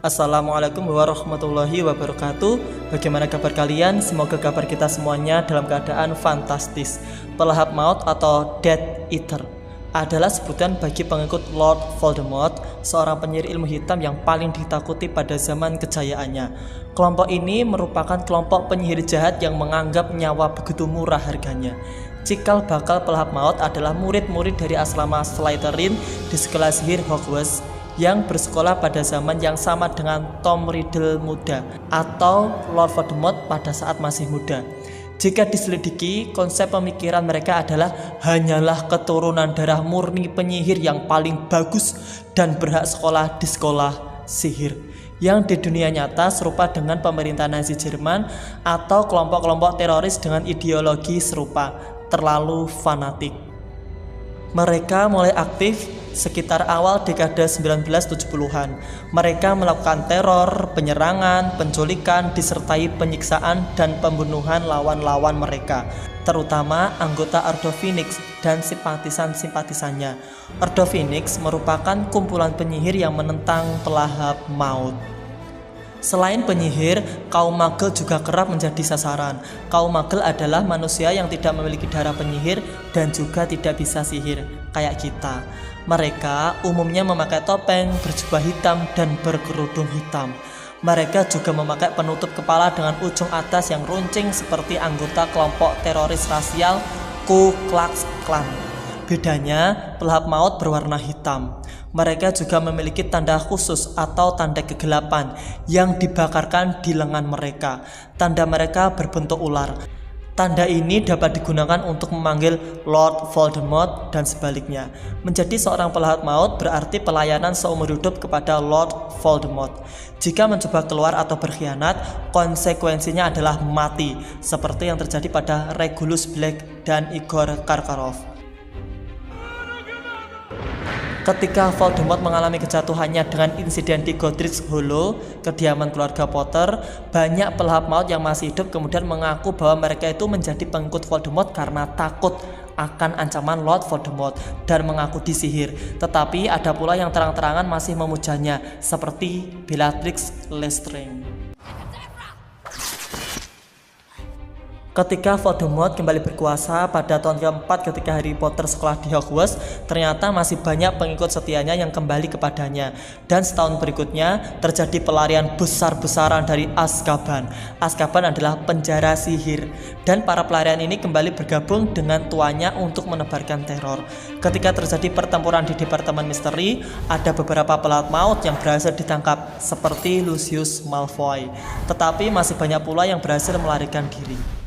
Assalamualaikum warahmatullahi wabarakatuh. Bagaimana kabar kalian? Semoga kabar kita semuanya dalam keadaan fantastis. Pelahap maut atau Death Eater adalah sebutan bagi pengikut Lord Voldemort, seorang penyihir ilmu hitam yang paling ditakuti pada zaman kejayaannya. Kelompok ini merupakan kelompok penyihir jahat yang menganggap nyawa begitu murah harganya. Cikal bakal pelahap maut adalah murid-murid dari asrama Slytherin di sekolah sihir Hogwarts yang bersekolah pada zaman yang sama dengan Tom Riddle muda atau Lord Voldemort pada saat masih muda. Jika diselidiki, konsep pemikiran mereka adalah hanyalah keturunan darah murni penyihir yang paling bagus dan berhak sekolah di sekolah sihir, yang di dunia nyata serupa dengan pemerintah Nazi Jerman atau kelompok-kelompok teroris dengan ideologi serupa, terlalu fanatik. Mereka mulai aktif sekitar awal dekade 1970-an. Mereka melakukan teror, penyerangan, penculikan, disertai penyiksaan dan pembunuhan lawan-lawan mereka, terutama anggota Ordo Phoenix dan simpatisan-simpatisannya. Ordo Phoenix merupakan kumpulan penyihir yang menentang pelahap maut. Selain penyihir, kaum magel juga kerap menjadi sasaran. Kaum magel adalah manusia yang tidak memiliki darah penyihir dan juga tidak bisa sihir, kayak kita. Mereka umumnya memakai topeng, berjubah hitam, dan berkerudung hitam. Mereka juga memakai penutup kepala dengan ujung atas yang runcing seperti anggota kelompok teroris rasial Ku Klux Klan. Bedanya, pelahap maut berwarna hitam. Mereka juga memiliki tanda khusus atau tanda kegelapan yang dibakarkan di lengan mereka. Tanda mereka berbentuk ular. Tanda ini dapat digunakan untuk memanggil Lord Voldemort dan sebaliknya. Menjadi seorang pelahap maut berarti pelayanan seumur hidup kepada Lord Voldemort. Jika mencoba keluar atau berkhianat, konsekuensinya adalah mati, seperti yang terjadi pada Regulus Black dan Igor Karkaroff. Ketika Voldemort mengalami kejatuhannya dengan insiden di Godric's Hollow, kediaman keluarga Potter, banyak pelahap maut yang masih hidup kemudian mengaku bahwa mereka itu menjadi pengikut Voldemort karena takut akan ancaman Lord Voldemort dan mengaku disihir. Tetapi ada pula yang terang-terangan masih memujanya, seperti Bellatrix Lestrange. Ketika Voldemort kembali berkuasa pada tahun keempat ketika Harry Potter sekolah di Hogwarts, ternyata masih banyak pengikut setianya yang kembali kepadanya. Dan setahun berikutnya terjadi pelarian besar-besaran dari Azkaban. Azkaban adalah penjara sihir, dan para pelarian ini kembali bergabung dengan tuannya untuk menebarkan teror. Ketika terjadi pertempuran di Departemen Misteri, ada beberapa pelahap maut yang berhasil ditangkap seperti Lucius Malfoy. Tetapi masih banyak pula yang berhasil melarikan diri.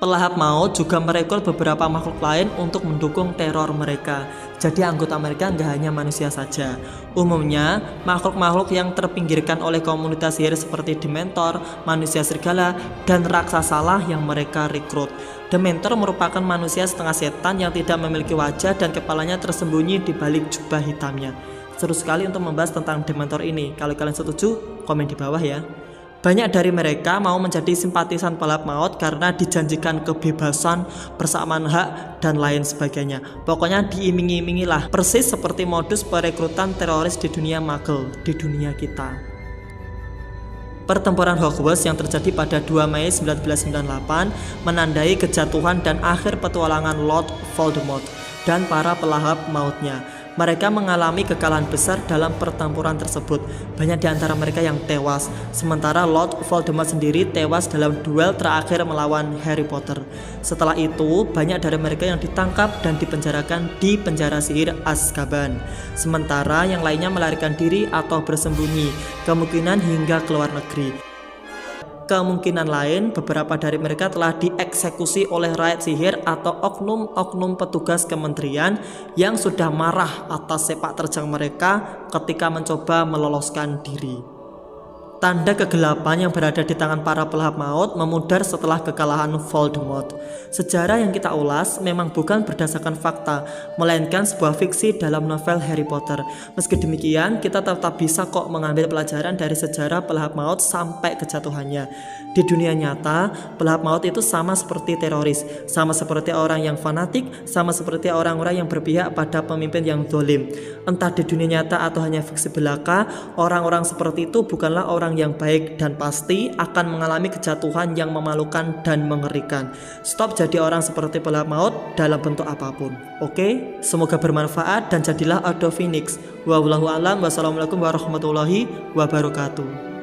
Pelahap maut juga merekrut beberapa makhluk lain untuk mendukung teror mereka. Jadi anggota mereka nggak hanya manusia saja. Umumnya, makhluk-makhluk yang terpinggirkan oleh komunitas sihir seperti Dementor, manusia serigala, dan raksasalah yang mereka rekrut. Dementor merupakan manusia setengah setan yang tidak memiliki wajah dan kepalanya tersembunyi di balik jubah hitamnya. Seru sekali untuk membahas tentang Dementor ini. Kalau kalian setuju, komen di bawah ya. Banyak dari mereka mau menjadi simpatisan pelahap maut karena dijanjikan kebebasan, persamaan hak, dan lain sebagainya. Pokoknya diiming-imingi lah, persis seperti modus perekrutan teroris di dunia magel, di dunia kita. Pertempuran Hogwarts yang terjadi pada 2 Mei 1998 menandai kejatuhan dan akhir petualangan Lord Voldemort dan para pelahap mautnya. Mereka mengalami kekalahan besar dalam pertempuran tersebut. Banyak di antara mereka yang tewas, sementara Lord Voldemort sendiri tewas dalam duel terakhir melawan Harry Potter. Setelah itu, banyak dari mereka yang ditangkap dan dipenjarakan di penjara sihir Azkaban. Sementara yang lainnya melarikan diri atau bersembunyi, kemungkinan hingga ke luar negeri. Kemungkinan lain, beberapa dari mereka telah dieksekusi oleh rakyat sihir atau oknum-oknum petugas kementerian yang sudah marah atas sepak terjang mereka ketika mencoba meloloskan diri. tanda kegelapan yang berada di tangan para pelahap maut memudar setelah kekalahan Voldemort. Sejarah yang kita ulas memang bukan berdasarkan fakta, melainkan sebuah fiksi dalam novel Harry Potter. Meski demikian, kita tetap bisa kok mengambil pelajaran dari sejarah pelahap maut sampai kejatuhannya. Di dunia nyata, pelahap maut itu sama seperti teroris, sama seperti orang yang fanatik, sama seperti orang-orang yang berpihak pada pemimpin yang zalim. Entah di dunia nyata atau hanya fiksi belaka, orang-orang seperti itu bukanlah orang yang baik dan pasti akan mengalami kejatuhan yang memalukan dan mengerikan. Stop jadi orang seperti pelahap maut dalam bentuk apapun. Oke, semoga bermanfaat dan jadilah Ordo Phoenix. Wallahu a'lam. Wassalamualaikum warahmatullahi wabarakatuh.